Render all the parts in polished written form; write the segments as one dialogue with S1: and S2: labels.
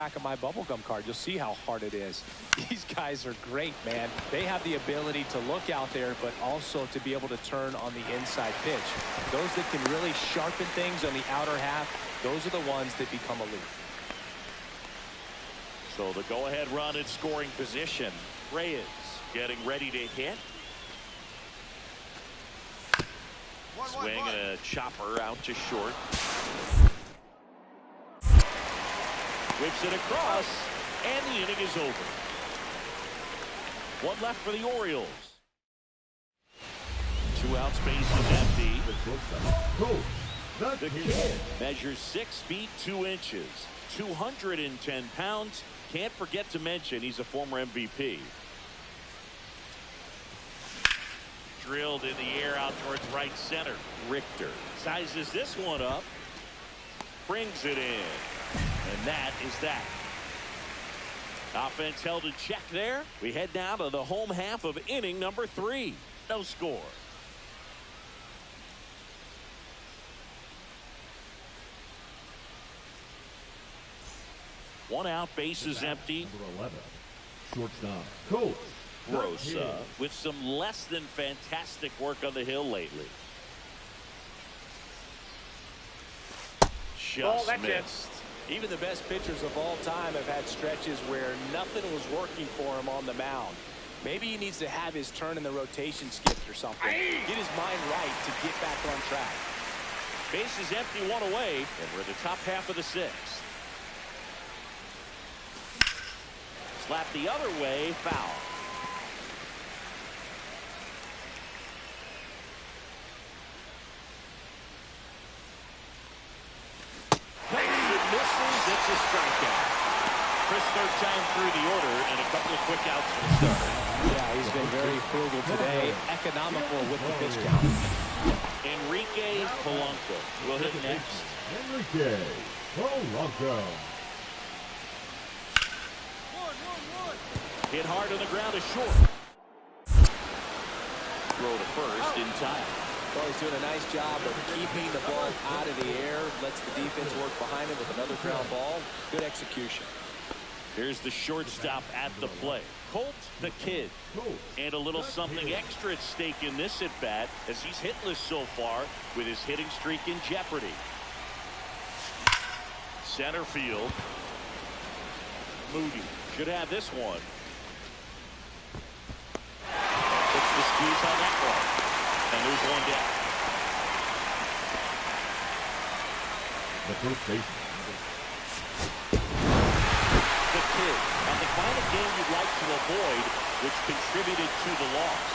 S1: back of my bubblegum card. You'll see how hard it is. These guys are great, man. They have the ability to look out there, but also to be able to turn on the inside pitch. Those that can really sharpen things on the outer half, those are the ones that become elite.
S2: So the go-ahead run in scoring position. Reyes getting ready to hit. Swing and a chopper out to short. Whips it across, and the inning is over. One left for the Orioles. 2 outs, bases empty. The kid measures 6 feet 2 inches, 210 pounds. Can't forget to mention he's a former MVP. Drilled in the air out towards right center. Richter sizes this one up. Brings it in. And that is that. Offense held in check there. We head now to the home half of inning number 3. No score. One out, bases empty.
S3: Number 11, shortstop, Coach
S2: Rosa with some less than fantastic work on the hill lately. Just missed.
S1: Even the best pitchers of all time have had stretches where nothing was working for him on the mound. Maybe he needs to have his turn in the rotation skipped or something. Get his mind right to get back on track.
S2: Bases empty, 1 away, and we're in the top half of the 6th. Slap the other way, foul. It's a strikeout. Chris, 3rd time through the order, and a couple of quick outs for the start.
S1: Yeah, he's been very frugal today, economical with the pitch count.
S2: Enrique Polanco will hit next.
S3: Enrique Polanco.
S2: Hit hard on the ground is short. Throw to first in time.
S1: Well, he's doing a nice job of keeping the ball out of the air. Lets the defense work behind him with another ground ball. Good execution.
S2: Here's the shortstop at the plate. Colt the Kid. And a little something extra at stake in this at-bat as he's hitless so far with his hitting streak in jeopardy. Center field. Moody should have this one. Puts the squeeze on that one. And there's one down.
S3: The first baseman.
S2: The Kid on the kind of game you'd like to avoid, which contributed to the loss.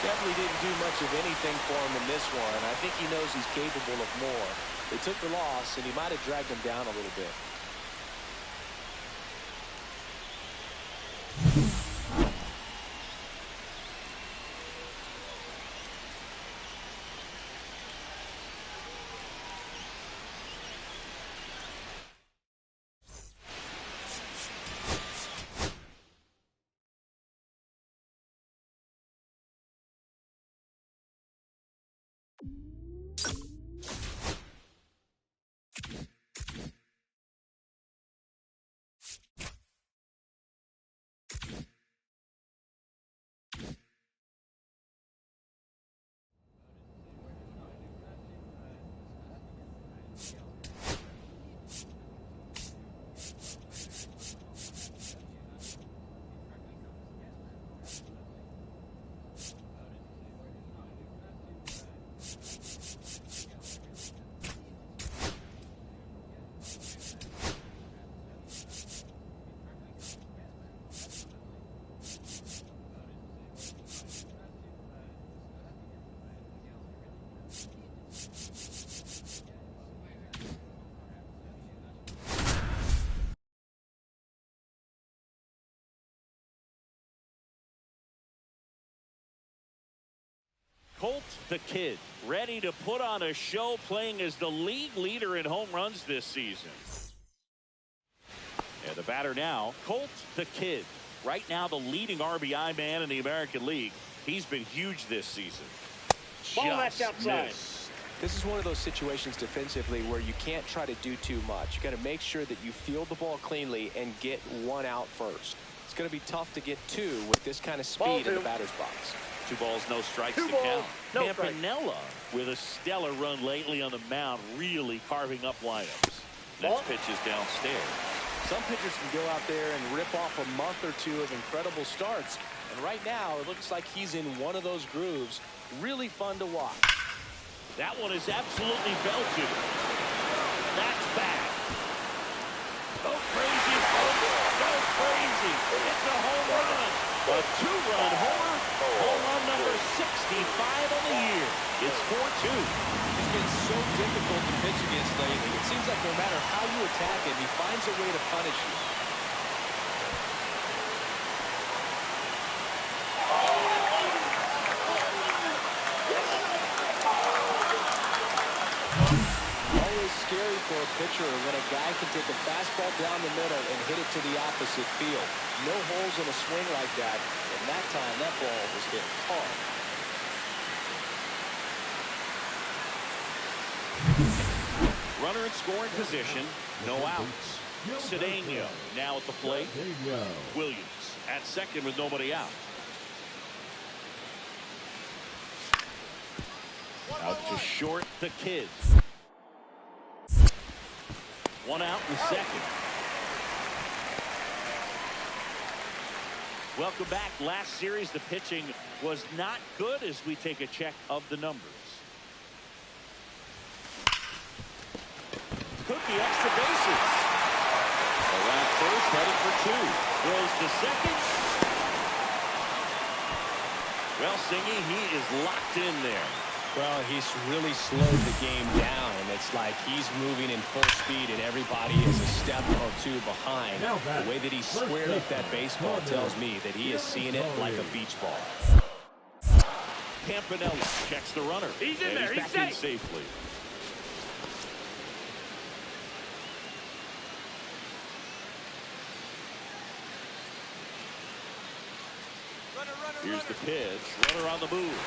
S1: Definitely didn't do much of anything for him in this one. I think he knows he's capable of more. They took the loss, and he might have dragged him down a little bit.
S2: Colt the Kid ready to put on a show, playing as the league leader in home runs this season. And the batter now, Colt the Kid. Right now the leading RBI man in the American League. He's been huge this season.
S4: Ball match outside.
S2: Missed.
S1: This is one of those situations defensively where you can't try to do too much. You got to make sure that you field the ball cleanly and get one out first. It's going to be tough to get two with this kind of speed in the batter's box.
S2: 2 balls, no strikes to count. Campanella with a stellar run lately on the mound, really carving up lineups. Next pitch is downstairs.
S1: Some pitchers can go out there and rip off a month or two of incredible starts. And right now, it looks like he's in one of those grooves. Really fun to watch.
S2: That one is absolutely belted. That's bad. Go crazy, folks. Go crazy. It's a home run. A 2-run homer. Home run number 65 on the year. It's 4-2.
S1: He's been so difficult to pitch against lately. It seems like no matter how you attack him, he finds a way to punish you. Scary for a pitcher when a guy can take a fastball down the middle and hit it to the opposite field. No holes in a swing like that, and that time that ball was hit hard.
S2: Runner in scoring position, no outs. Cedeno now at the plate. Williams at second with nobody out. Out to short, the Kids. 1 out in second. Welcome back. Last series, the pitching was not good as we take a check of the numbers. Cookie extra bases. Around first, heading for 2. Throws to second. Well, Singy, he is locked in there.
S1: Well, he's really slowed the game down. It's like he's moving in full speed and everybody is a step or two behind. The way that he squared up that baseball tells me that he is seeing it like a beach ball.
S2: Campanella checks the runner. He's in there. He's back in safely. Here's the pitch. Runner on the move.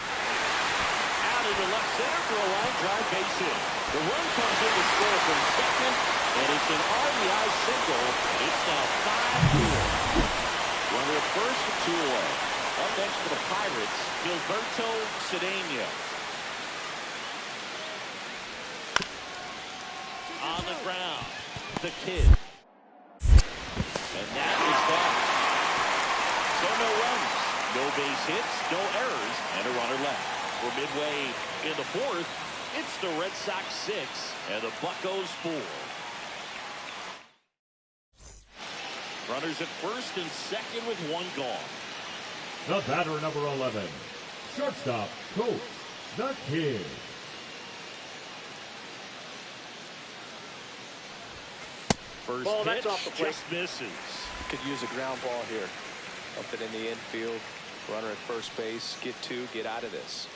S2: Out into left center for a line drive base hit. The run comes in to score from second, and it's an RBI single. It's now 5-4. Runner at first and 2 away. Up next for the Pirates, Gilberto Cedeno. On the ground, the Kid. And that is that. So no runs, no base hits, no errors, and a runner left. We're midway in the 4th. It's the Red Sox 6 and the Buccos 4. Runners at first and second with 1 gone.
S3: The batter, number 11, shortstop, Coach, the Kid.
S2: First
S1: ball,
S2: pitch
S1: that's off the plate.
S2: Just misses.
S1: Could use a ground ball here. Up it in the infield. Runner at first base. Get 2. Get out of this.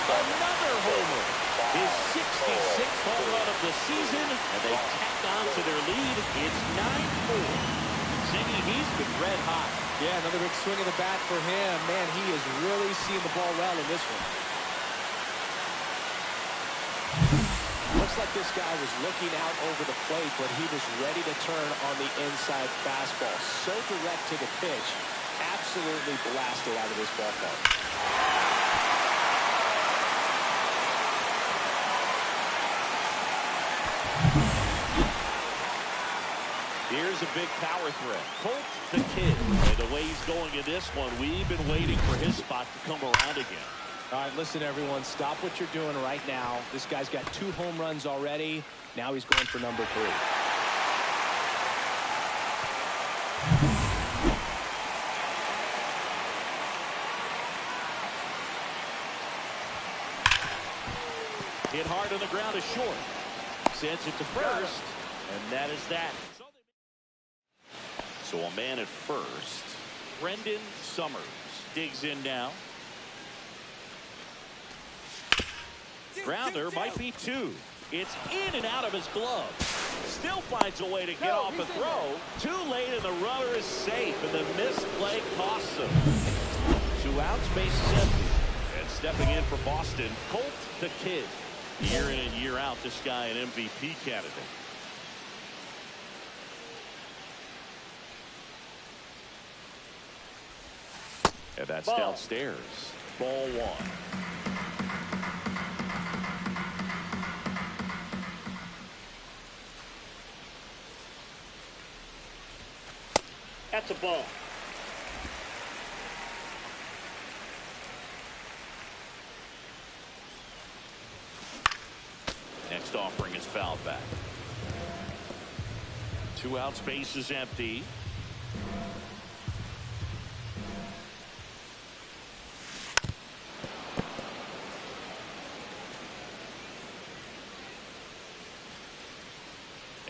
S2: Another homer. His 66th home run of the season, and they tacked on to their lead. It's 9-4. Singy, he's been red hot.
S1: Yeah, another big swing of the bat for him. Man, he is really seeing the ball well in this one. Looks like this guy was looking out over the plate, but he was ready to turn on the inside fastball. So direct to the pitch. Absolutely blasted out of this ballpark.
S2: Here's a big power threat. Colt the Kid. And the way he's going in this one, we've been waiting for his spot to come around again.
S1: All right, listen, everyone. Stop what you're doing right now. This guy's got 2 home runs already. Now he's going for number 3.
S2: Hit hard on the ground is short. Sends it to first, and that is that. So a man at first. Brendan Summers digs in now. Grounder might be two. It's in and out of his glove. Still finds a way to get off a throw. Too late, and the runner is safe, and the misplay costs him. 2 outs, bases empty. And stepping in for Boston, Colt the Kid. Year in and year out, this guy an MVP candidate. And that's downstairs. Ball 1.
S4: That's a ball.
S2: Next offering is fouled back. 2 outs, base is empty.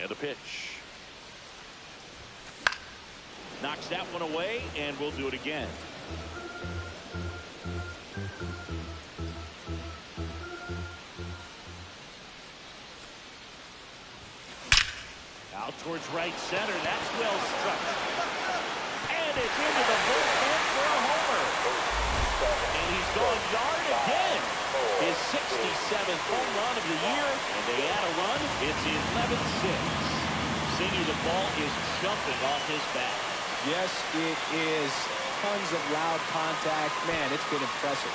S2: And the pitch. Knocks that one away, and we'll do it again. Out towards right center. That's well struck. And it's into the bullpen for a homer. And he's gone yard again. His 67th home run of the year. And they add a run. It's 11-6. Senior, the ball is jumping off his bat.
S1: Yes, it is. Tons of loud contact. Man, it's been impressive.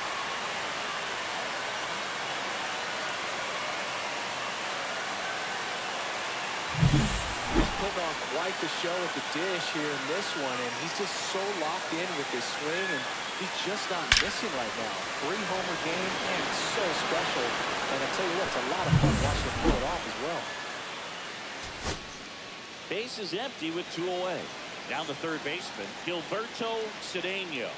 S1: He's putting on quite the show at the dish here in this one, and he's just so locked in with his swing, and he's just not missing right now. 3-homer game, man, it's so special. And I tell you what, it's a lot of fun watching him pull it off as well.
S2: Base is empty with 2 away. Down the third baseman, Gilberto Cedeno.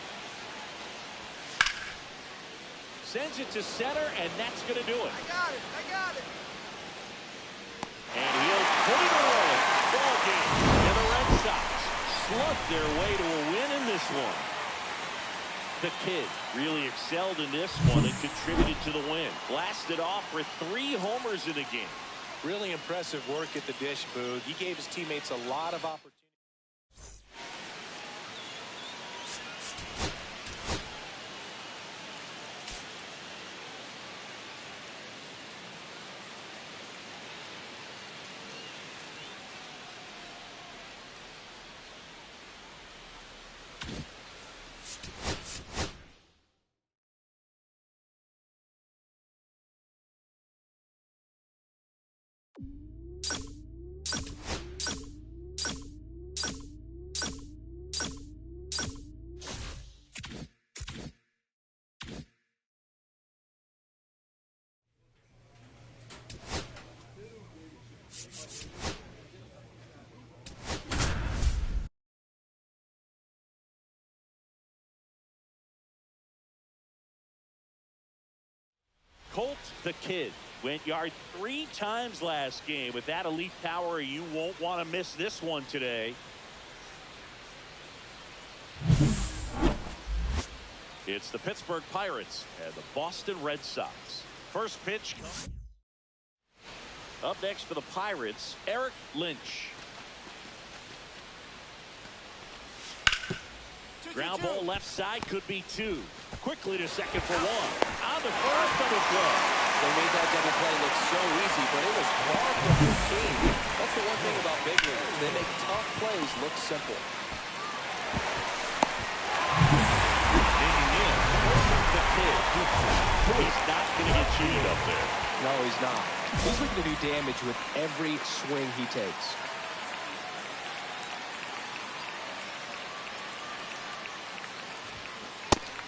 S2: Sends it to center, and that's going to do it.
S5: I got it.
S2: And he'll put it away. Ball game. And the Red Sox slugged their way to a win in this one. The Kid really excelled in this one and contributed to the win. Blasted off for 3 homers in the game.
S1: Really impressive work at the dish, Boo. He gave his teammates a lot of opportunity.
S2: Colt the Kid went yard 3 times last game. With that elite power, you won't want to miss this one today. It's the Pittsburgh Pirates and the Boston Red Sox. First pitch. Up next for the Pirates, Eric Lynch. Ground ball left side, could be 2. Quickly to second for 1. On the first double play.
S1: They made that double play look so easy, but it was hard for the team. That's the one thing about big leaguers. They make tough plays look simple.
S2: The Kid. He's not going to get cheated up there.
S1: No, he's not. He's looking to do damage with every swing he takes.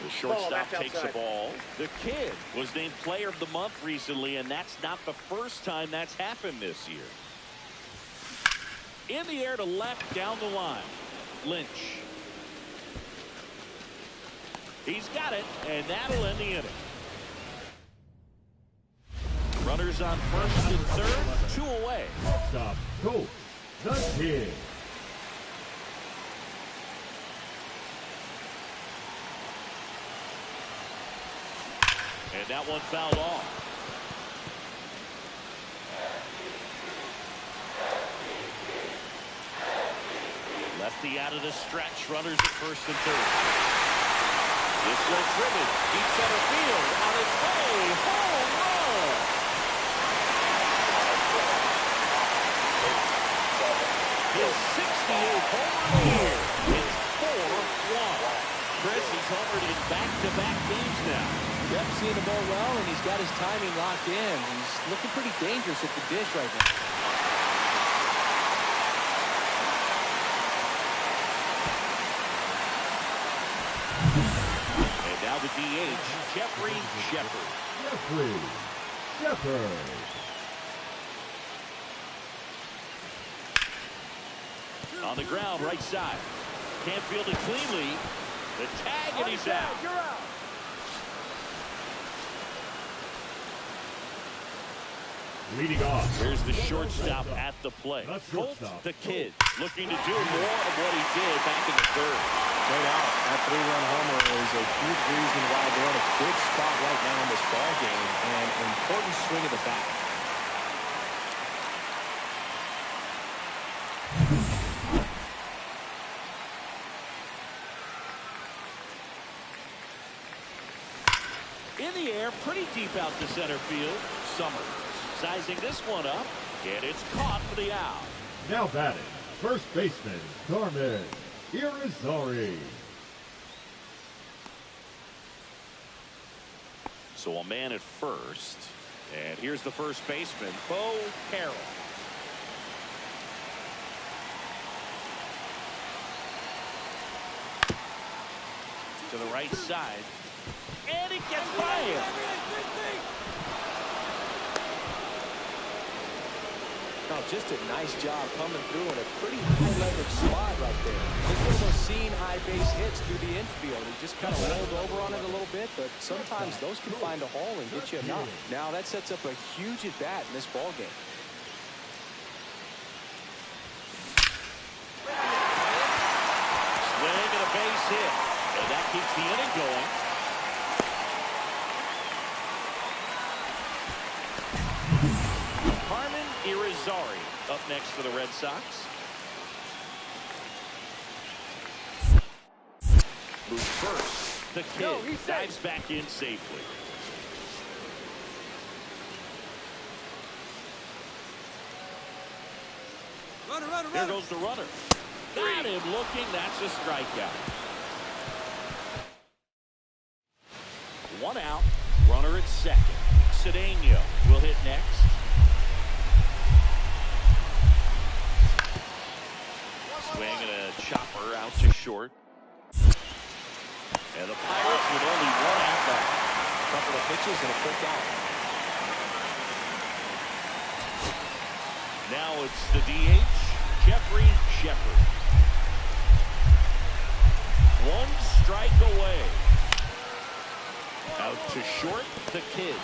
S2: The shortstop takes the ball. The Kid was named Player of the Month recently, and that's not the first time that's happened this year. In the air to left, down the line. Lynch. He's got it, and that'll end the inning. Runners on first and third, 2 away.
S3: Stop. Coach the Kid.
S2: And that one fouled off. Lefty out of the stretch. Runners at first and third. This one driven. Deep center field. On its way. Home run. His 68th home run of the year. It's 4-1. Chris, he's homered in back-to-back games now.
S1: Yep, seeing the ball well, and he's got his timing locked in. He's looking pretty dangerous at the dish right now.
S2: And now the DH, Jeffrey Shepard.
S3: Jeffrey Shepard.
S2: On the ground, right side. Can't field it cleanly. The tag, and he's out.
S1: You're out.
S3: Leading off.
S2: Here's the shortstop at the plate. Colt, the kid, looking to do more of what he did back in the third.
S1: No doubt. That 3-run homer is a huge reason why they're in a good spot right now in this ball game, and an important swing of the bat.
S2: In the air, pretty deep out to center field. Summers sizing this one up, and it's caught for the out.
S3: Now batting, first baseman, Carmen Irizarry.
S2: So a man at first, and here's the first baseman, Bo Carroll. To the right side, and it gets by him.
S1: No, just a nice job coming through in a pretty high leverage spot right there. This one of those seen high base hits through the infield. He just kind of rolled over on it a little bit, but sometimes those can find a hole and get you enough. Now that sets up a huge at bat in this ball game.
S2: Swing and a base hit, and that keeps the inning going. Irizarry up next for the Red Sox. Moves first. The kid dives back in safely.
S4: Runner.
S2: There goes the runner. Got him looking. That's a strikeout. One out. Runner at second. Cedeno will hit next. Swing and a chopper out to short. And the Pirates with only one out back.
S1: A couple of pitches and a quick out.
S2: Now it's the DH, Jeffrey Shepard. One strike away. Out to short, the kid.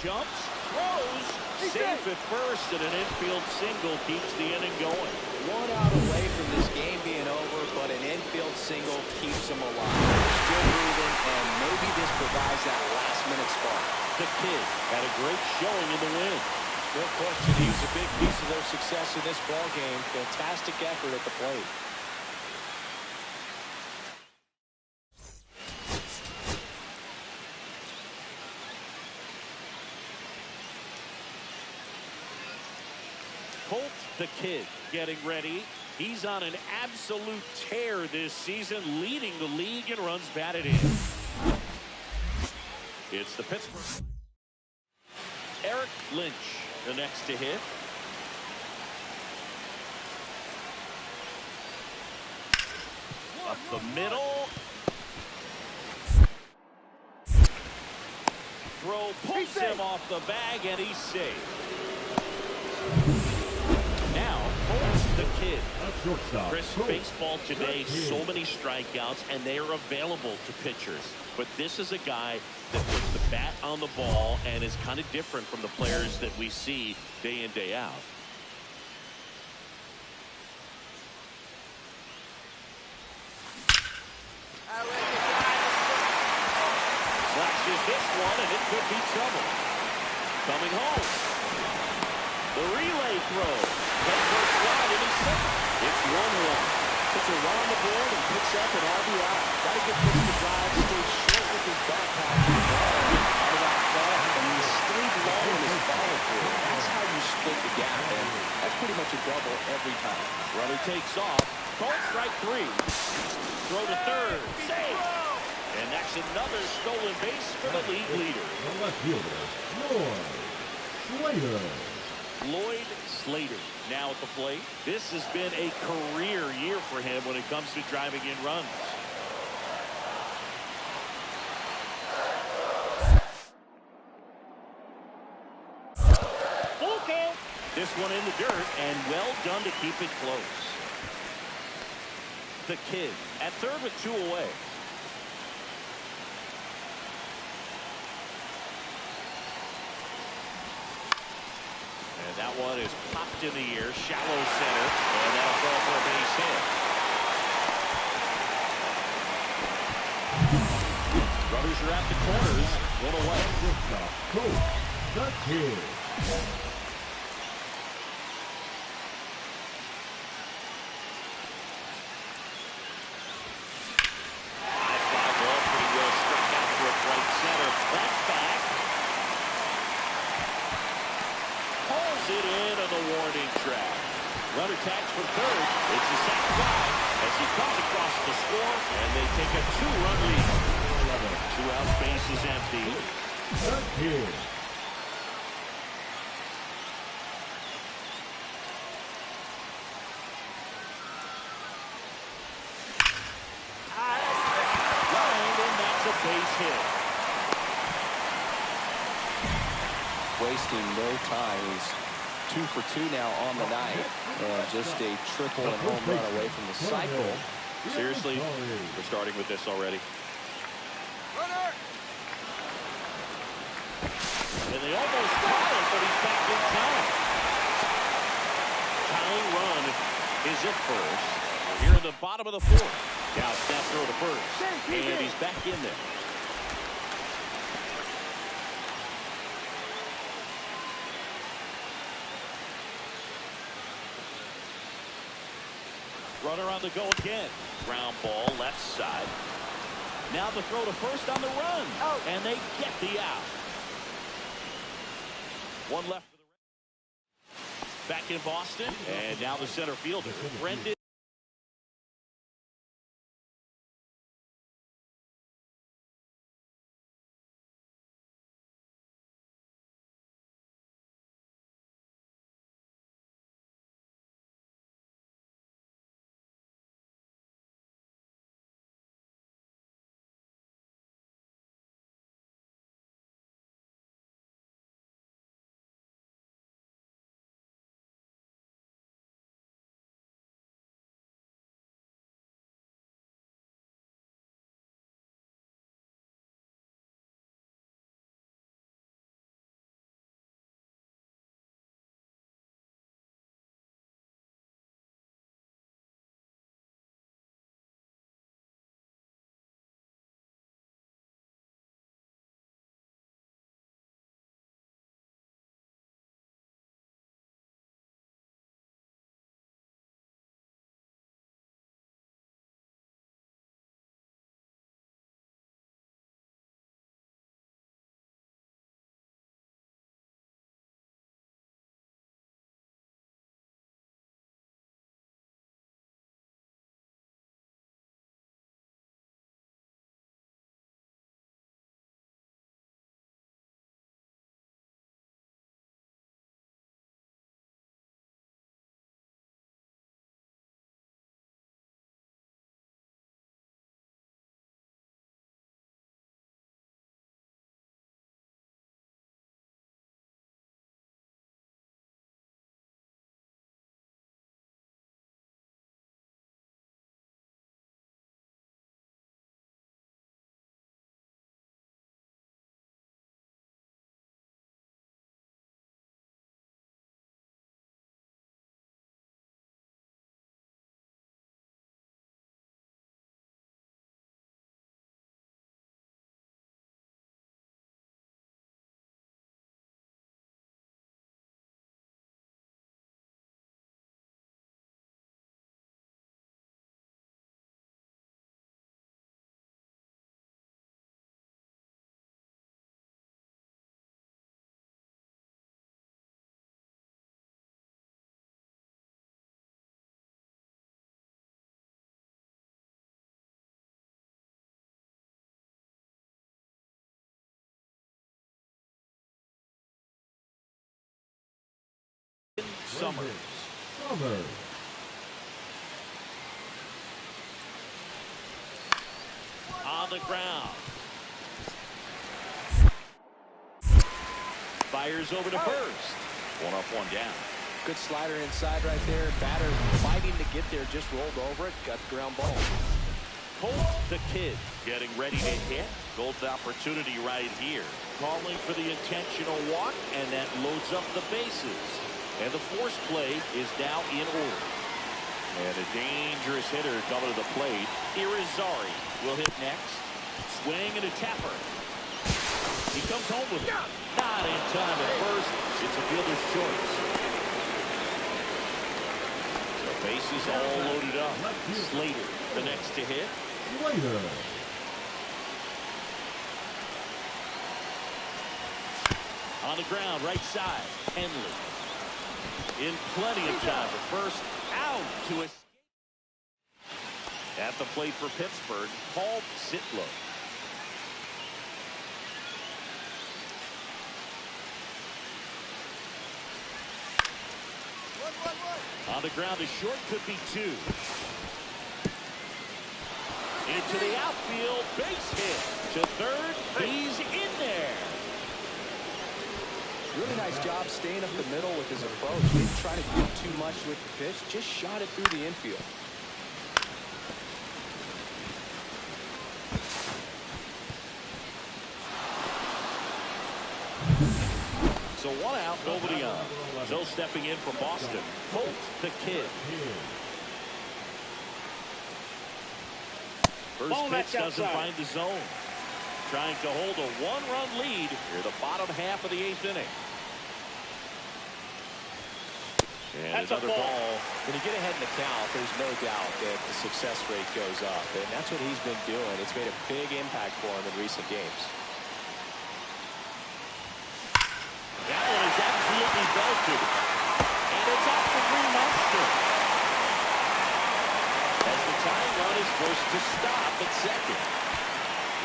S2: Jumps, throws. Safe at first, and an infield single keeps the inning going.
S1: One out away from this game being over, but an infield single keeps them alive. They're still moving, and maybe this provides that last-minute spark.
S2: The kid had a great showing in the win.
S1: No question, he was a big piece of their success in this ball game. Fantastic effort at the plate.
S2: Colt, the kid, getting ready. He's on an absolute tear this season, leading the league in runs batted in. It's the Pittsburgh. Eric Lynch, the next to hit. Up the middle. Throw pulls him off the bag, and he's safe. Now, Colts the kid. Chris, baseball today, so many strikeouts, and they are available to pitchers. But this is a guy that puts the bat on the ball and is kind of different from the players that we see day in, day out. catches this one, and it could be trouble. Coming home. The relay throw. Head first slide, and he's set. It's 1-1. Puts a run on the board and picks up an RBI. Got to get this to drive, stay short with his backpack. Out of that ball, and he stayed long in his follow through. That's how you split the gap, and that's pretty much a double every time. Runner takes off. Called strike 3. Throw to third. Safe. And that's another stolen base for the league leader.
S3: The left fielder, Lloyd Slater.
S2: Lloyd Slater now at the plate. This has been a career year for him when it comes to driving in runs. Full count. This one in the dirt, and well done to keep it close. The Kid at third with 2 away. And that one is popped in the air, shallow center, and that'll fall for a base hit. Runners are at the corners, 1 away.
S3: Coach, the Kid.
S2: High fly ball, pretty well struck out for a right center. That's back. Pulls it in on the warning track. Runner tags for third. It's a sac fly as he comes across the score, and they take a 2-run lead. 2 out, base is empty.
S3: The Kid.
S2: And that's a base hit.
S1: Wasting no time. He's 2 for 2 now on the night, and just a triple and home run away from the cycle.
S2: Seriously, we're starting with this already. And they almost caught him, but he's back in time. Tying run is at first. Here in the bottom of the 4th. Now snap throw to first. And he's back in there. Runner on the go again. Ground ball left side. Now the throw to first on the run. And they get the out. 1 left for the back in Boston. And now the center fielder, Brendan. Summers. On the ground. Fires over to first. One up, one down.
S1: Good slider inside right there. Batter fighting to get there, just rolled over it. Got the ground ball.
S2: Colt, the kid, getting ready to hit. Golden opportunity right here. Calling for the intentional walk, and that loads up the bases. And the force play is now in order. And a dangerous hitter coming to the plate. Irizarry will hit next. Swing and a tapper. He comes home with it. Not in time at first. It's a fielder's choice. The bases all loaded up. Slater, the next to hit. On the ground, right side. Henley. In plenty of time. The first out to escape. At the plate for Pittsburgh, Paul Sitlow. On the ground, a short could be two. Into the outfield, base hit. To third, he's in there.
S1: Really nice job staying up the middle with his approach. Didn't try to do too much with the pitch. Just shot it through the infield.
S2: So one out, nobody on. So stepping in from Boston, Colt, the kid. First pitch doesn't find the zone. Trying to hold a one-run lead near the bottom half of the eighth inning. And another ball.
S1: When you get ahead in the count, there's no doubt that the success rate goes up. And that's what he's been doing. It's made a big impact for him in recent games.
S2: That one is absolutely belted. And it's off the Green Monster. As the tying run is forced to stop at second.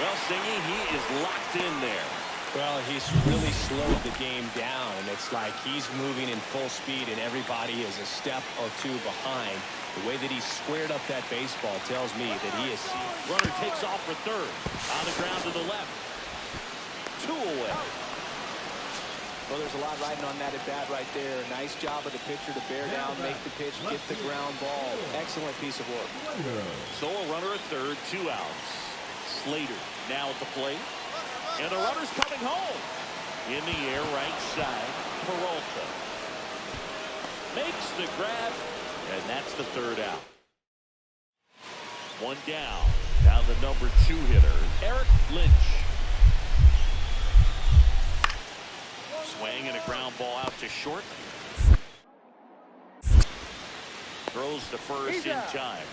S2: Well, Singy, he is locked in there.
S1: Well, he's really slowed the game down. It's like he's moving in full speed and everybody is a step or two behind. The way that he squared up that baseball tells me that he is.
S2: Runner takes off for third. On the ground to the left. Two away.
S1: Well, there's a lot riding on that at bat right there. Nice job of the pitcher to bear down, make the pitch, get the ground ball. Excellent piece of work.
S2: So a runner at third, 2 outs. Slater now at the plate. And the runner's coming home. In the air, right side, Peralta. Makes the grab, and that's the third out. One down. Now the number 2 hitter, Eric Lynch. Swing and a ground ball out to short. Throws to first in time.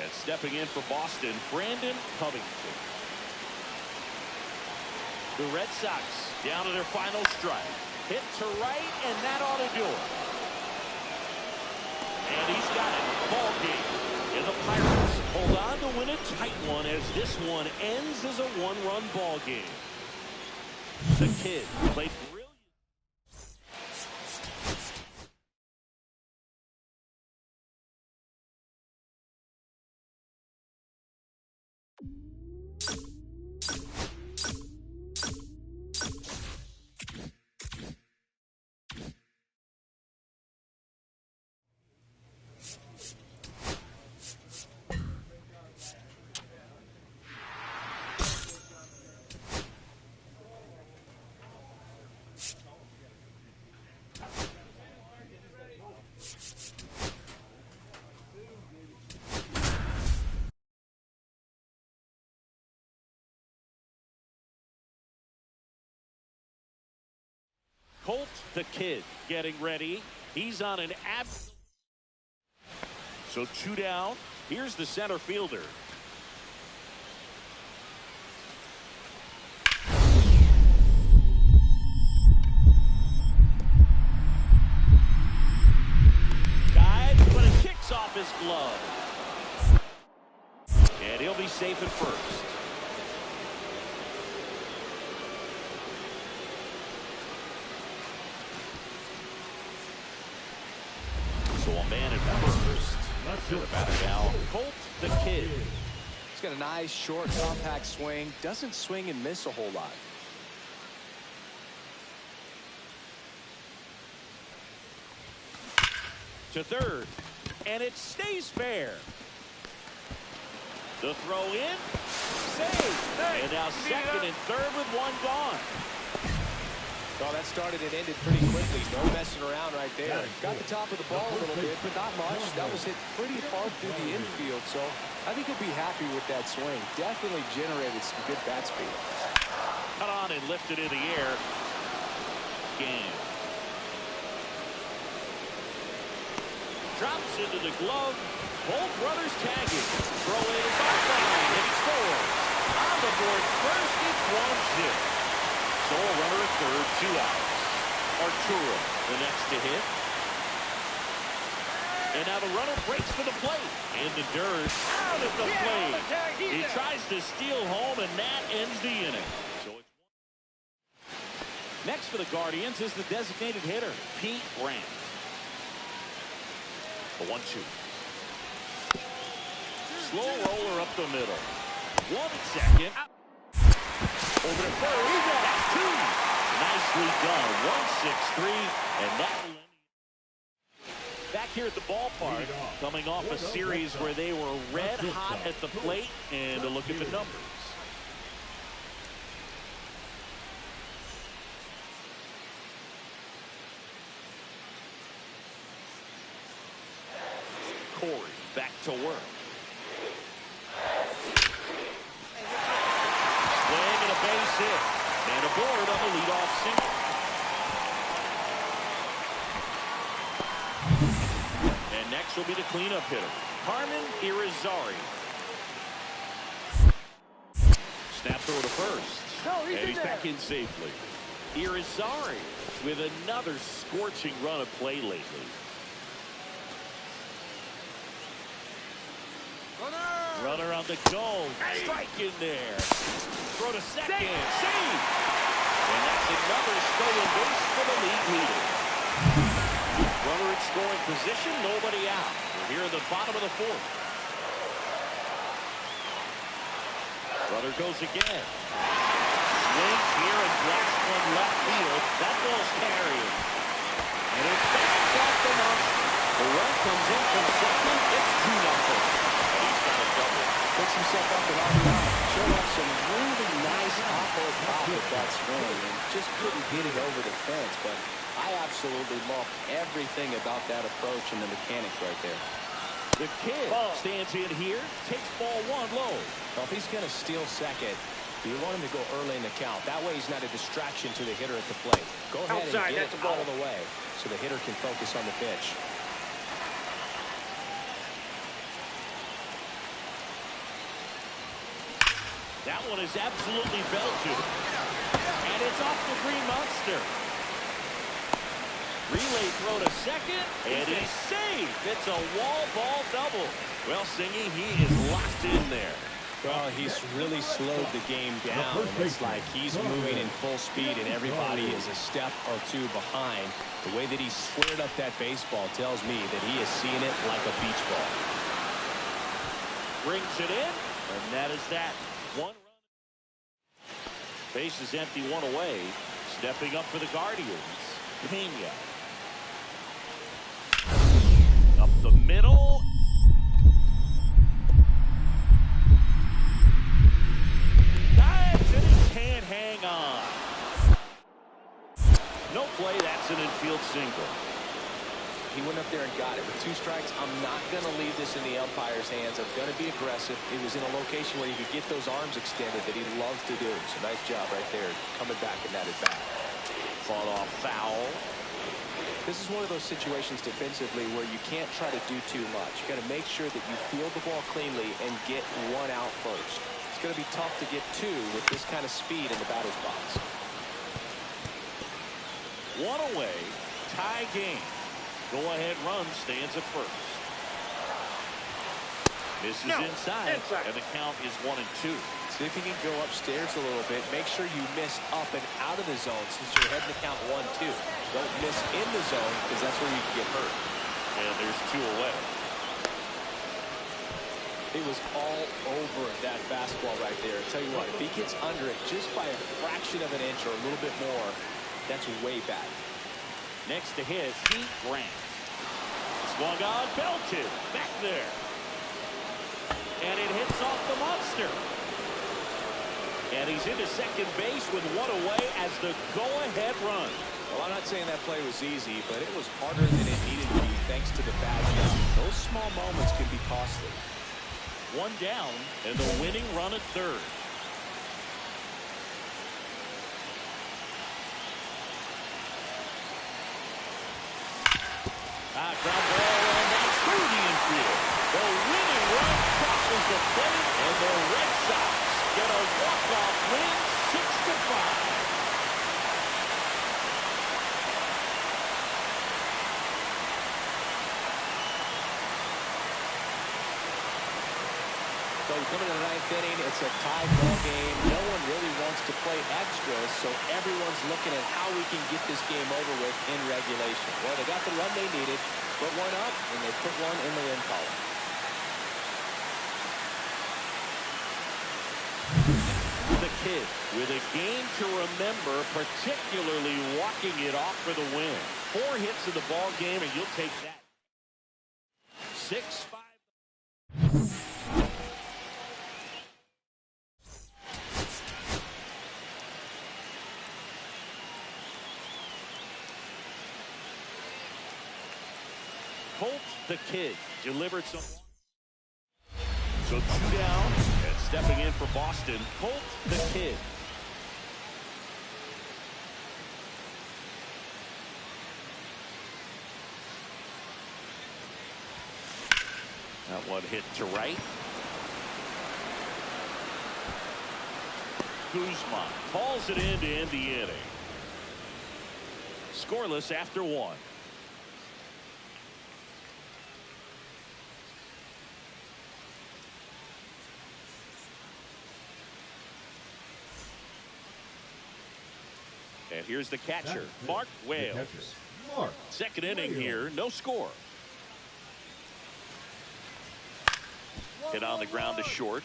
S2: And stepping in for Boston, Brandon Covington. The Red Sox down to their final strike. Hit to right, and that ought to do it. And he's got it. Ball game. And the Pirates hold on to win a tight one as this one ends as a one-run ball game. The kid played brilliant. Colt, the kid, getting ready. He's on an So 2 down. Here's the center fielder. Dives, but it kicks off his glove. And he'll be safe at first. to the batter now. Colt the Kid.
S1: He's got a nice, short, compact swing. Doesn't swing and miss a whole lot.
S2: To third, and it stays fair. The throw in, save, and now second and third with one gone.
S1: Well, that started and ended pretty quickly. No messing around right there. Got the top of the ball a little bit, but not much. That was hit pretty far through the infield, so I think he'll be happy with that swing. Definitely generated some good bat speed.
S2: Cut on and lifted in the air. Game. Drops into the glove. Both brothers tagging. Throw in by line, and he scores. On the board first, it's 1-0. So a runner at third, 2 outs. Arturo, the next to hit. And now the runner breaks for the plate. And the dirt out at the plate. He tries to steal home, and that ends the inning. So it's next for the Guardians is the designated hitter, Pete Brandt. The 1-2. Slow roller up the middle. 1 second. Over to third. That's 2. Nicely done. 1-6-3. And that will end. Back here at the ballpark, coming off a series where they were red hot at the plate. And a look at the numbers. Corey back to work. Swing and a base hit. And aboard on the leadoff single. And next will be the cleanup hitter, Carmen Irizarry. Snap throw to first. And he's back in safely. Irizarry with another scorching run of play lately. Runner on the go. Strike in there. Throw to second. Save. And that's another stolen base for the league leader. Runner in scoring position. Nobody out. We're here at the bottom of the 4th. Runner goes again. Swing here and blast one left field. That ball's carrying. And it's back off the mound. The run comes in from second. It's 2-0.
S1: Picks himself up and RBI. Showed off some really nice off-road pop with that swing and just couldn't get it over the fence. But I absolutely love everything about that approach and the mechanics right there.
S2: The Kid stands in here, takes ball 1 low.
S1: Well, if he's going to steal second, you want him to go early in the count. That way he's not a distraction to the hitter at the plate. Go ahead and get it out of the way so the hitter can focus on the pitch.
S2: That one is absolutely belted. And it's off the Green Monster. Relay throw to second. And he's safe. It's a wall ball double. Well, Singy, he is locked in there.
S1: Well, he's really slowed the game down. It's like he's moving in full speed and everybody is a step or 2 behind. The way that he squared up that baseball tells me that he is seeing it like a beach ball.
S2: Brings it in. And that is that. 1 run. Base is empty, 1 away. Stepping up for the Guardians, Pena. Up the middle. Dives and he can't hang on. No play, that's an infield single.
S1: He went up there and got it. With 2 strikes, I'm not going to leave this in the umpire's hands. I'm going to be aggressive. It was in a location where he could get those arms extended that he loves to do. So nice job right there, coming back in that at bat.
S2: Fought off foul.
S1: This is one of those situations defensively where you can't try to do too much. You got to make sure that you field the ball cleanly and get 1 out first. It's going to be tough to get 2 with this kind of speed in the batter's box.
S2: 1 away, tie game. Go-ahead run stands at first. Misses inside, and the count is 1-2.
S1: See if you can go upstairs a little bit. Make sure you miss up and out of the zone since you're heading to count 1-2. Don't miss in the zone because that's where you can get hurt.
S2: And there's 2 away.
S1: He was all over that fastball right there. I tell you what, if he gets under it just by a fraction of an inch or a little bit more, that's way back.
S2: Next to hit, Pete Grant. Swung on, belted, back there. And it hits off the monster. And he's into second base with one away as the go-ahead run.
S1: Well, I'm not saying that play was easy, but it was harder than it needed to be thanks to the bad shot. Those small moments can be costly.
S2: One down, and the winning run at third. Ground ball, and that's through the infield. The winning run crosses the plate, and the Red Sox get a walk-off win, 6-5.
S1: So coming to the ninth inning, it's a tied ball game. No one really wants to play extras, so everyone's looking at how we can get this game over with in regulation. Well, they got the run they needed, put one up, and they put one in the win column.
S2: The Kid with a game to remember, particularly walking it off for the win. 4 hits in the ball game, and you'll take that. 6-5. Colt the Kid delivered some. So 2 down, and stepping in for Boston, Colt the Kid. That one hit to right. Guzman calls it in to end the inning. Scoreless after 1. And here's the catcher, Mark Wales. Second inning here, no score. Hit on the ground to short.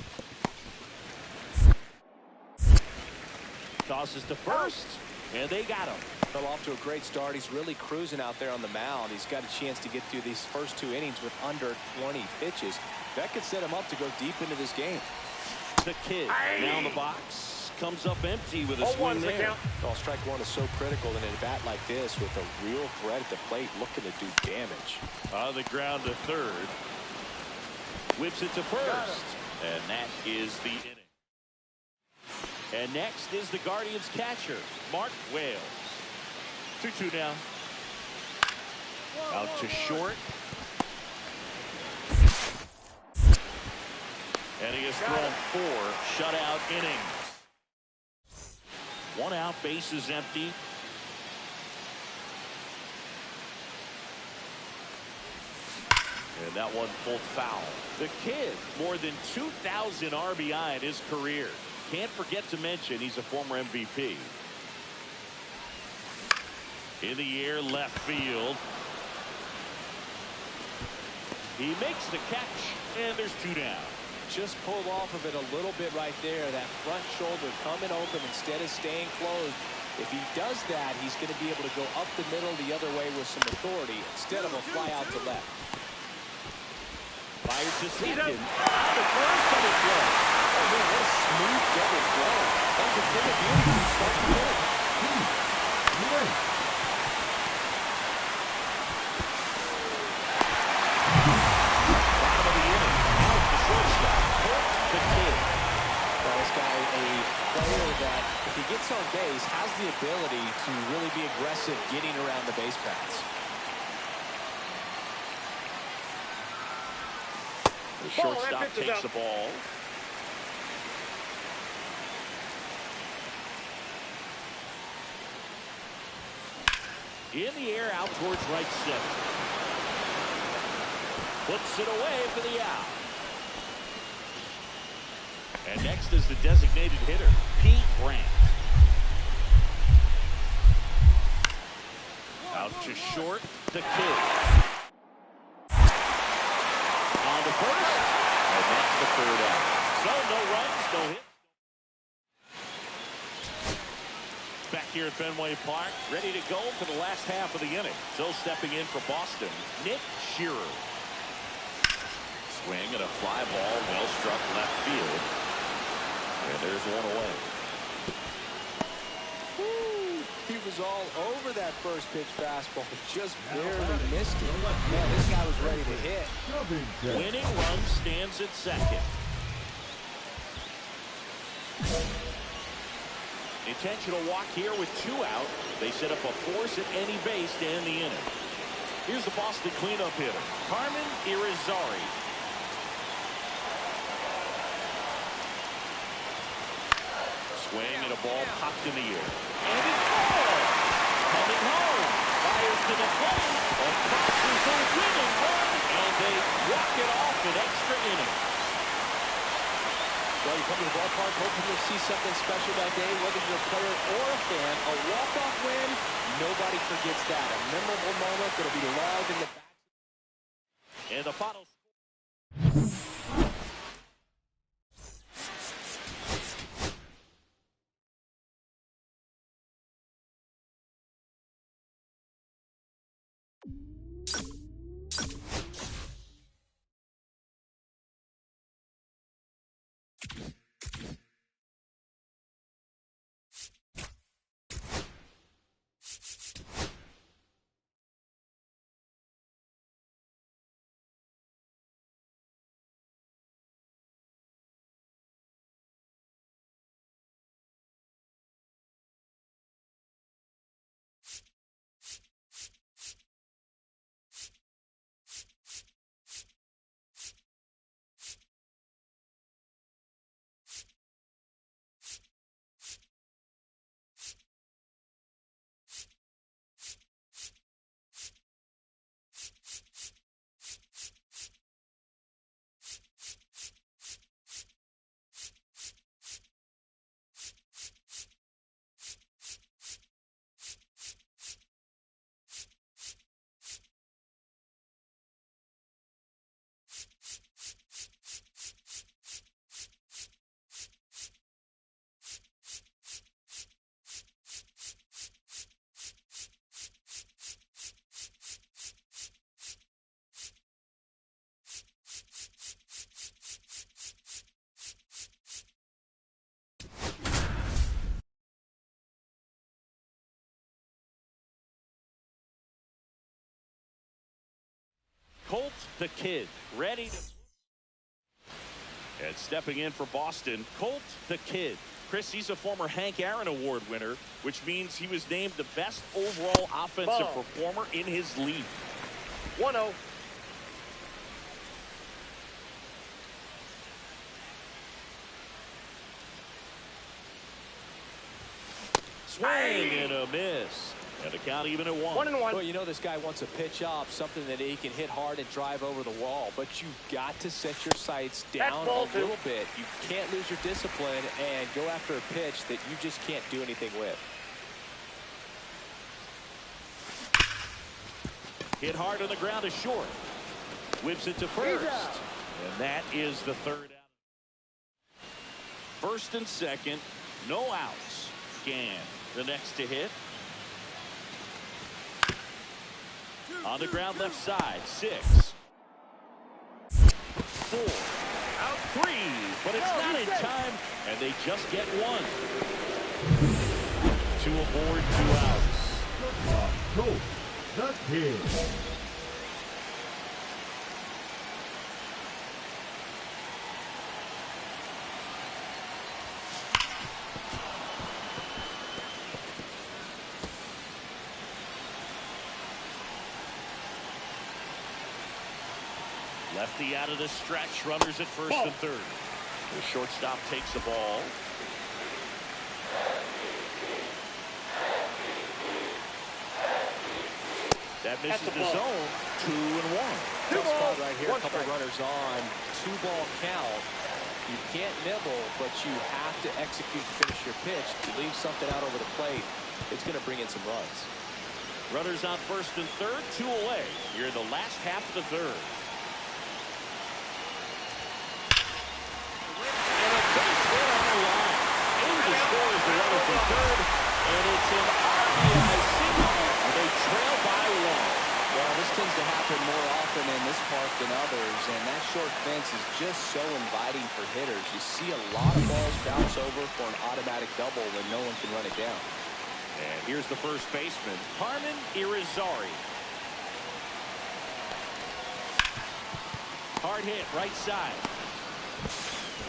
S2: Tosses to first, and they got him.
S1: Fell off to a great start. He's really cruising out there on the mound. He's got a chance to get through these first 2 innings with under 20 pitches. That could set him up to go deep into this game.
S2: The Kid now in the box. Comes up empty with a swing there.
S1: Oh, strike one is so critical in a bat like this with a real threat at the plate looking to do damage.
S2: On the ground to third. Whips it to first. And that is the inning. And next is the Guardians catcher, Mark Wales. 2-2 now. Out to short. And he has thrown 4 shutout innings. 1 out, base is empty. And that one pulled foul. The Kid, more than 2,000 RBI in his career. Can't forget to mention he's a former MVP. In the air, left field. He makes the catch, and there's 2 down.
S1: Just pulled off of it a little bit right there. That front shoulder coming open instead of staying closed. If he does that, he's going to be able to go up the middle the other way with some authority instead of a fly out to left.
S2: Fires to second. Out to first, double play.
S1: Oh, man, what a smooth double play. That's a thing of beauty from start to finish. That if he gets on base has the ability to really be aggressive getting around the base paths.
S2: The shortstop takes the ball. In the air out towards right center. Puts it away for the out. And next is the designated hitter, Pete Grant. Out to short, the Kid. On to first, and that's the third out. So no runs, no hits. Back here at Fenway Park, ready to go for the last half of the inning. Still stepping in for Boston, Nick Shearer. Swing and a fly ball, well struck left field. And there's one away.
S1: Woo. He was all over that first pitch fastball, just barely missed it. Man, this guy was ready to hit.
S2: Winning run stands at second. Intentional walk here with 2 out. They set up a force at any base to end the inning. Here's the Boston cleanup hitter, Carmen Irizarry. Swing and a ball popped in the air. And it's ball. Coming home. Fires to the plate. Across is the winning run. And they walk it off with extra innings.
S1: Well, you come to the ballpark hoping you'll see something special that day, whether you're a player or a fan. A walk-off win, nobody forgets that. A memorable moment that'll be loved in the back.
S2: And the final. Colt the Kid, ready to... And stepping in for Boston, Colt the Kid. Chris, he's a former Hank Aaron Award winner, which means he was named the best overall offensive performer in his league.
S4: 1-0.
S2: Swing and a miss. And the count even at 1.
S4: 1-1.
S1: Well, you know this guy wants a pitch off, something that he can hit hard and drive over the wall. But you've got to set your sights down a little bit. You can't lose your discipline and go after a pitch that you just can't do anything with.
S2: Hit hard on the ground is short. Whips it to first. And that is the third out. First and second, no outs. Gann, the next to hit. On the ground left side, 6. 4. Out 3. But it's not in time. And they just get 1. 2 aboard, 2 outs.
S3: Colt the Kid.
S2: Lefty out of the stretch, runners at first and third. The shortstop takes the ball. That misses the zone. 2-1.
S1: Tough spot right here. A couple runners on. 2-ball count. You can't nibble, but you have to execute and finish your pitch. To leave something out over the plate, it's going to bring in some runs.
S2: Runners on first and third, 2 away. You're in the last half of the third.
S1: others, and that short fence is just so inviting for hitters. You see a lot of balls bounce over for an automatic double when no one can run it down.
S2: And here's the first baseman, Harmon Irizarry. Hard hit, right side.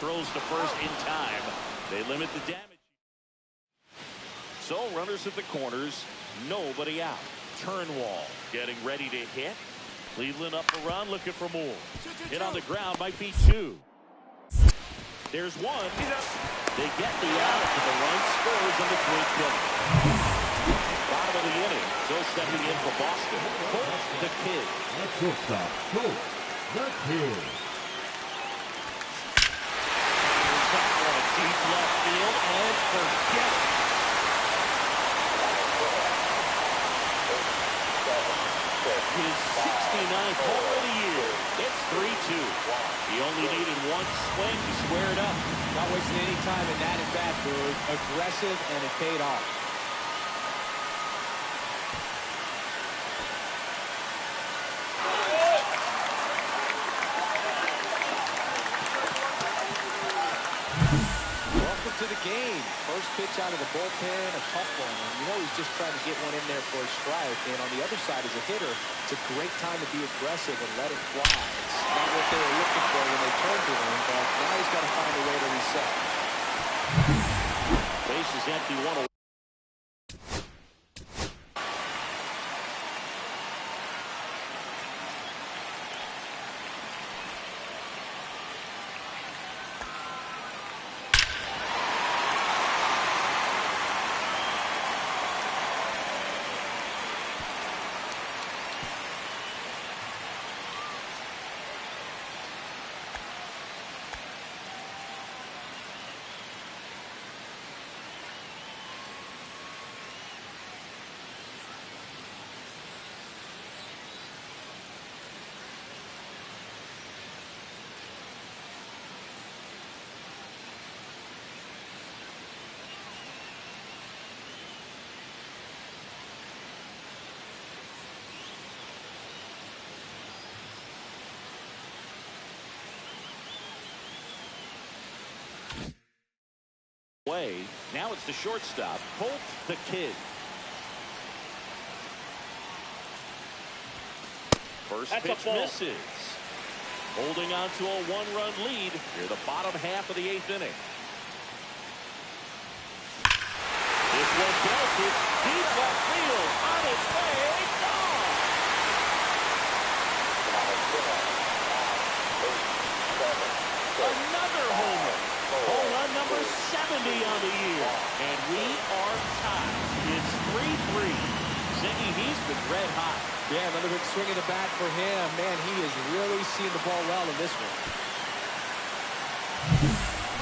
S2: Throws to first in time. They limit the damage. So runners at the corners, nobody out. Turnwall getting ready to hit. Cleveland up a run, looking for more. Hit on the ground, might be two. There's one. They get the out, but the run scores on the twin pitch. Bottom of the inning, still stepping in for Boston. Colt the Kid.
S3: At shortstop, Colt the Kid.
S2: Here's that one, deep left field, and forget it. His 69th home of the year. It's 3-2. He only needed one swing to square it up.
S1: Not wasting any time in that at bat, Boog. Aggressive, and it paid off. Welcome to the game. First pitch out of the bullpen, a tough one. And you know he's just trying to get one in there for a strike. And on the other side, as a hitter, it's a great time to be aggressive and let it fly. It's not what they were looking for when they turned to him, but now he's got to find a way to reset.
S2: Base is empty, 1-1. Now it's the shortstop, Colt the Kid. First pitch misses. Holding on to a one-run lead near the bottom half of the 8th inning. This one belted deep left field. On its way, gone. Another homer. Home run number 70 on the year. And we are tied. It's 3-3. Ziggy, he's been red hot.
S1: Yeah, another big swing of the bat for him. Man, he is really seeing the ball well in this one.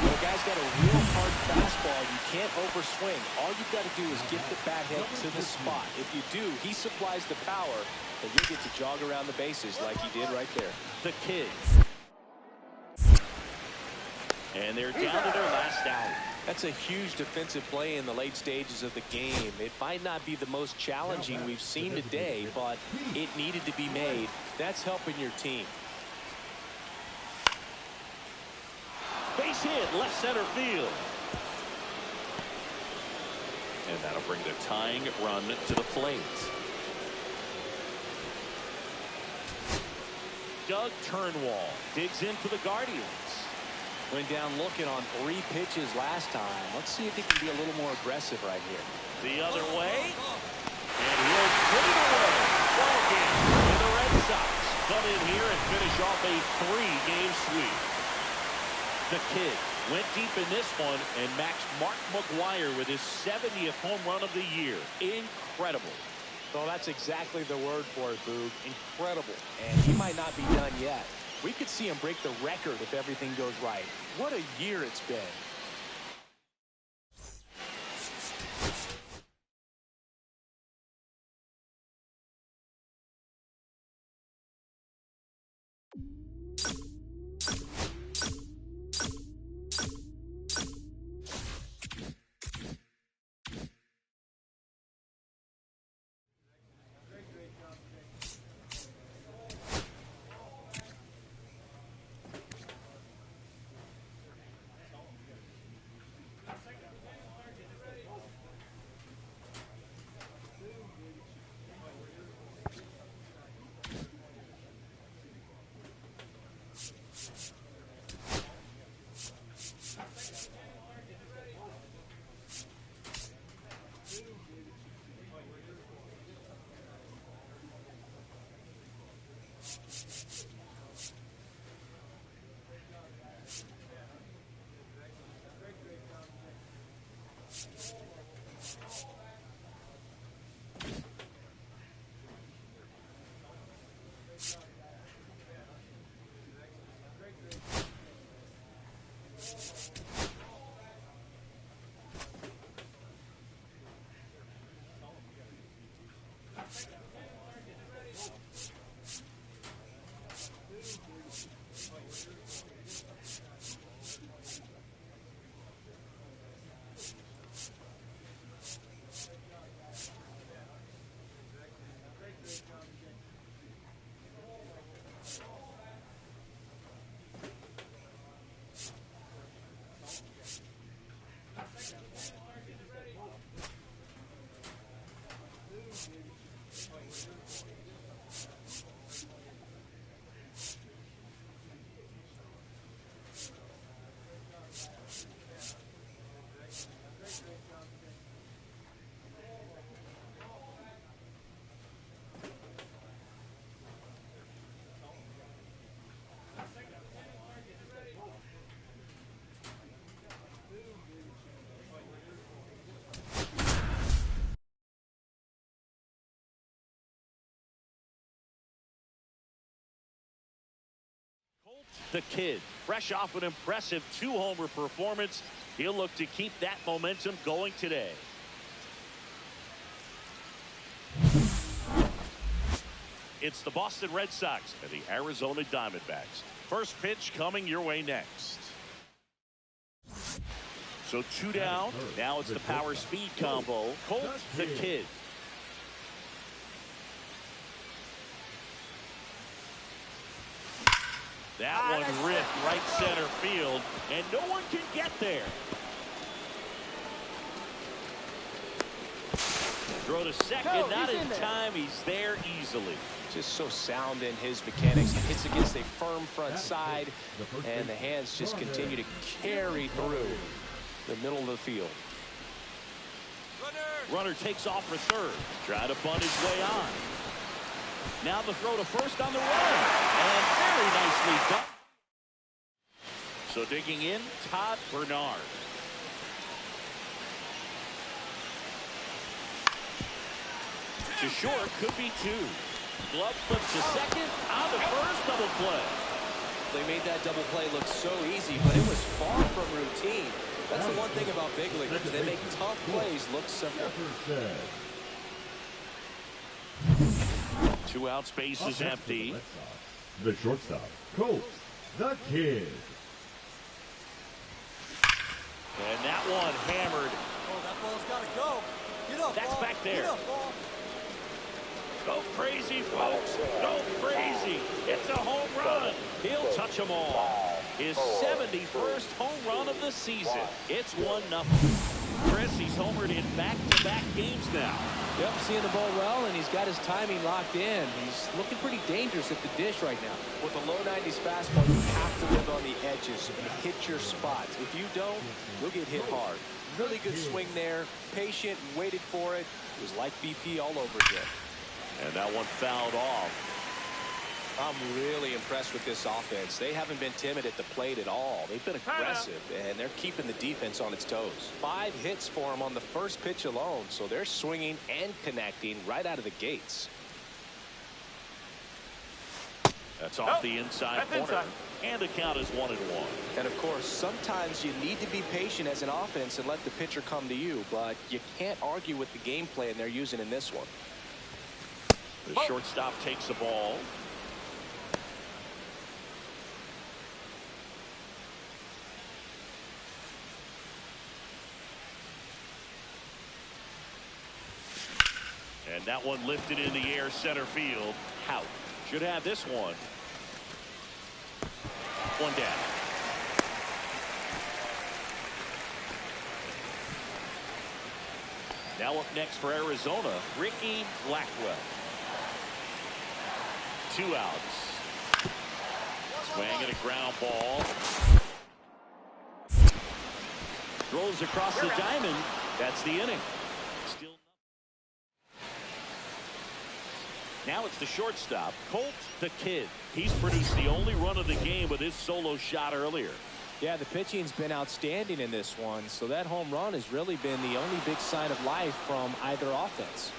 S1: The guy's got a real hard fastball. You can't overswing. All you've got to do is get the bat head to the spot. If you do, he supplies the power, and you get to jog around the bases like he did right there.
S2: The Kid. And they're down to their last out.
S1: That's a huge defensive play in the late stages of the game. It might not be the most challenging we've seen today, but it needed to be made. That's helping your team.
S2: Base hit, left center field. And that'll bring the tying run to the plate. Doug Turnwall digs in for the Guardians.
S1: Went down looking on 3 pitches last time. Let's see if he can be a little more aggressive right here.
S2: The other way. And he'll put it away. Ball game. And the Red Sox come in here and finish off a 3-game sweep. The Kid went deep in this one and matched Mark McGwire with his 70th home run of the year. Incredible.
S1: Well, that's exactly the word for it, Boog. Incredible. And he might not be done yet. We could see him break the record if everything goes right. What a year it's been.
S2: The kid, fresh off an impressive 2-homer performance, he'll look to keep that momentum going today. It's the Boston Red Sox and the Arizona Diamondbacks. First pitch coming your way next. So 2 down. Now it's the power speed combo. Colt, the kid. That one ripped right center field, and no one can get there. Throw to second, not in time. He's there easily.
S1: Just so sound in his mechanics. He hits against a firm front side, and the hands just continue to carry through the middle of the field.
S2: Runner takes off for third, trying to bunt his way on. Now the throw to first on the run, and very nicely done. So digging in, Todd Bernard. To short, could be 2. Glove flips to second, on the first, double play.
S1: They made that double play look so easy, but it was far from routine. That's the one thing about big leaguers. They make tough plays look simple.
S2: 2 outs, base is empty.
S3: The shortstop, Colt, the kid.
S2: And that one hammered.
S4: Oh, that ball's got to go. Get up,
S2: That's
S4: ball.
S2: back there.
S4: Get up, ball.
S2: Go crazy, folks. Go crazy. It's a home run. He'll touch them all. His 71st home run of the season. It's 1-0. Chris, he's homered in back-to-back games now.
S1: Yep, seeing the ball well, and he's got his timing locked in. He's looking pretty dangerous at the dish right now. With a low 90s fastball, you have to live on the edges and hit your spots. If you don't, you'll get hit hard. Really good swing there. Patient, waited for it. It was like BP all over again.
S2: And that one fouled off.
S1: I'm really impressed with this offense. They haven't been timid at the plate at all. They've been aggressive, and they're keeping the defense on its toes. 5 hits for them on the first pitch alone, so they're swinging and connecting right out of the gates.
S2: That's off the inside corner. And the count is 1-1.
S1: And, of course, sometimes you need to be patient as an offense and let the pitcher come to you, but you can't argue with the game plan they're using in this one.
S2: The shortstop takes the ball. And that one lifted in the air center field. Hout should have this one. 1 down. Now up next for Arizona, Ricky Blackwell. 2 outs. Swing and a ground ball. Throws across the diamond. That's the inning. Still. Now it's the shortstop, Colt the kid. He's produced the only run of the game with his solo shot earlier.
S1: Yeah, the pitching's been outstanding in this one, so that home run has really been the only big sign of life from either offense.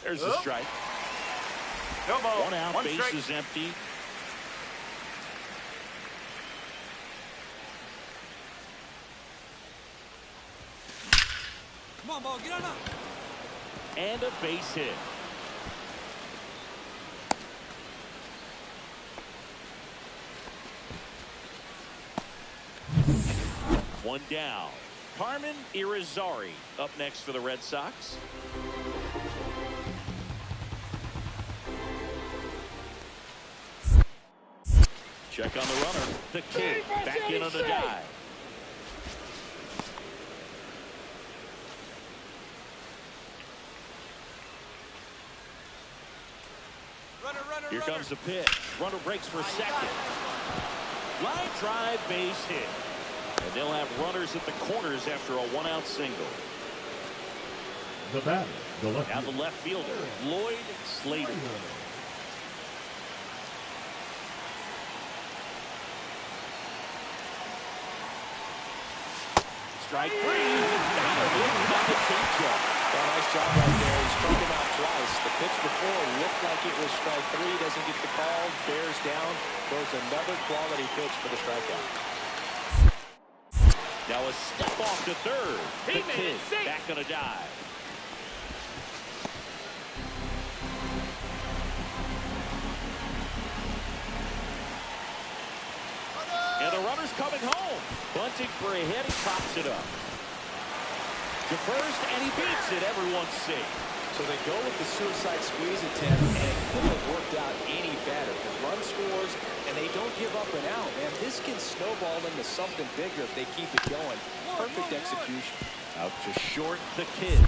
S2: There's the strike.
S4: No ball.
S2: 1 out, base strike. Is empty.
S4: Come on, ball, get on up.
S2: And a base hit. One down. Carmen Irizarry up next for the Red Sox. Check on the runner. The kid back in on the dive. Here comes the pitch. Runner breaks for second. Line drive, base hit. And they'll have runners at the corners after a 1-out single.
S3: The batter, the left.
S2: Now the left fielder, Lloyd Slater. Strike 3. the changeup.
S1: Well, nice job right there. He struck him out twice. The pitch before looked like it was strike three. Doesn't get the call. Bears down. Throws another quality pitch for the strikeout.
S2: Now a step off to third. The Kid back on a dive. And the runner's coming home. Bunting for a hit. He pops it up to first, and he beats it. Everyone's safe.
S1: So they go with the suicide squeeze attempt, and it couldn't have worked out any better. The run scores, and they don't give up and out. Man, this can snowball into something bigger if they keep it going. Perfect execution.
S2: Out to short, the Kid.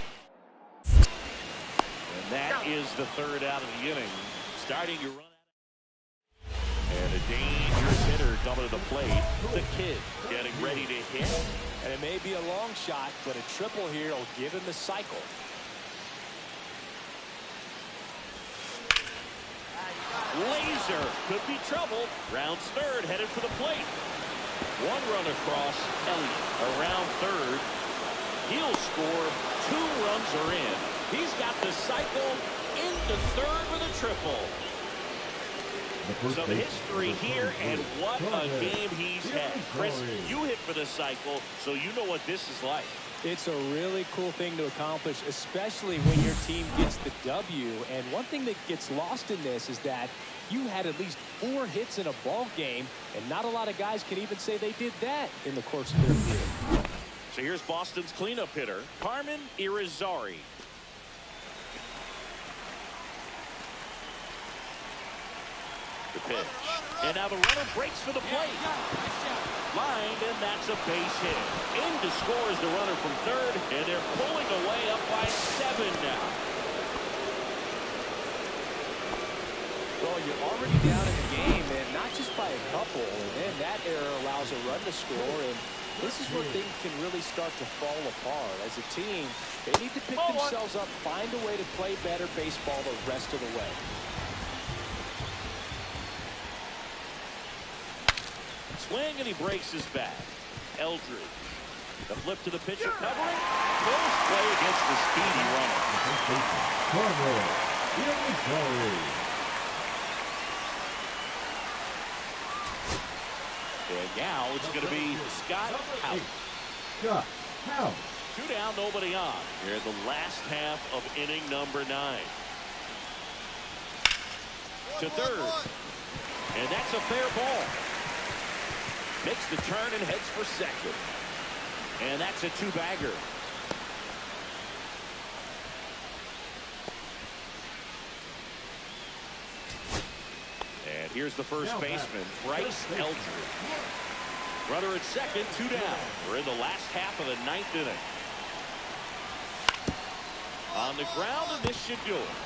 S2: And that is the third out of the inning. Starting to run out. And a dangerous hitter coming to the plate. The Kid getting ready to hit.
S1: And it may be a long shot, but a triple here will give him the cycle.
S2: Laser could be trouble. Rounds third, headed for the plate. One run across. Elliott around third. He'll score. 2 runs are in. He's got the cycle into third with a triple. Some history here, and what a game he's had. Chris, you hit for the cycle, so you know what this is like.
S1: It's a really cool thing to accomplish, especially when your team gets the W. And one thing that gets lost in this is that you had at least 4 hits in a ball game, and not a lot of guys can even say they did that in the course of their career.
S2: So here's Boston's cleanup hitter, Carmen Irizarry. The pitch. And now the runner breaks for the plate. Lined, and that's a base hit. In to score is the runner from third, and they're pulling away up by 7 now.
S1: Well, you're already down in the game, and not just by a couple. And then that error allows a run to score, and this is where things can really start to fall apart. As a team, they need to pick themselves up, find a way to play better baseball the rest of the way.
S2: Swing, and he breaks his bat. Eldridge. The flip to the pitcher, covering. Close play against the speedy runner. And now it's going to be Scott House. 2 down, nobody on. Here in the last half of inning number 9. To third. And that's a fair ball. Makes the turn and heads for second. And that's a 2-bagger. And here's the first baseman, Bryce Eldridge. Runner at second, 2 down. We're in the last half of the 9th inning. On the ground, and this should do it.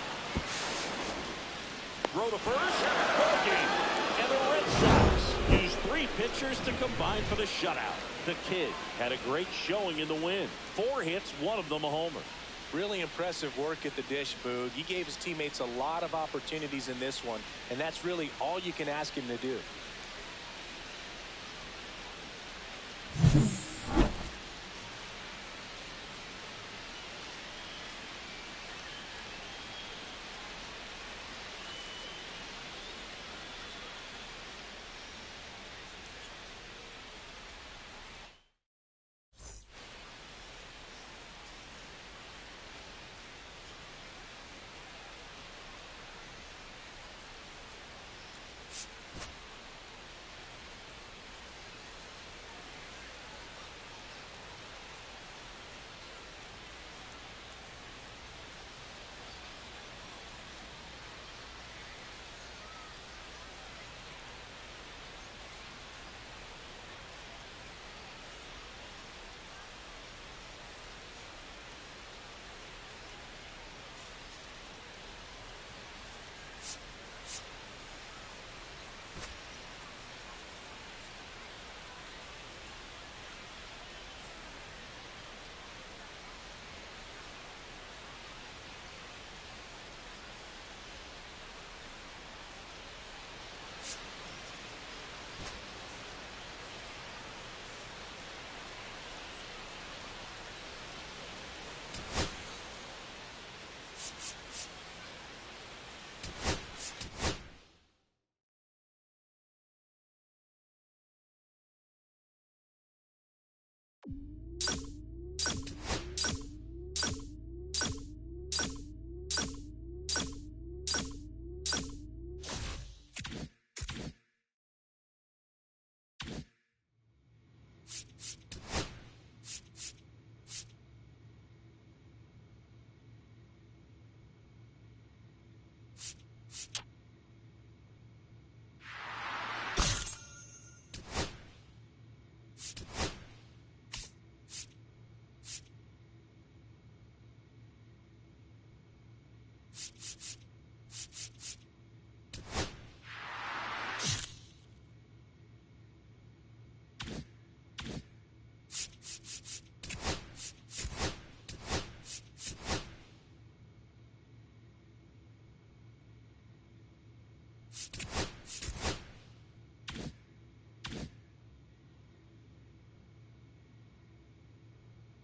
S2: Throw to first, bogey. And the Red Sox use 3 pitchers to combine for the shutout. The Kid had a great showing in the win. 4 hits, 1 of them a homer.
S1: Really impressive work at the dish, Boog. He gave his teammates a lot of opportunities in this one, and that's really all you can ask him to do.
S5: You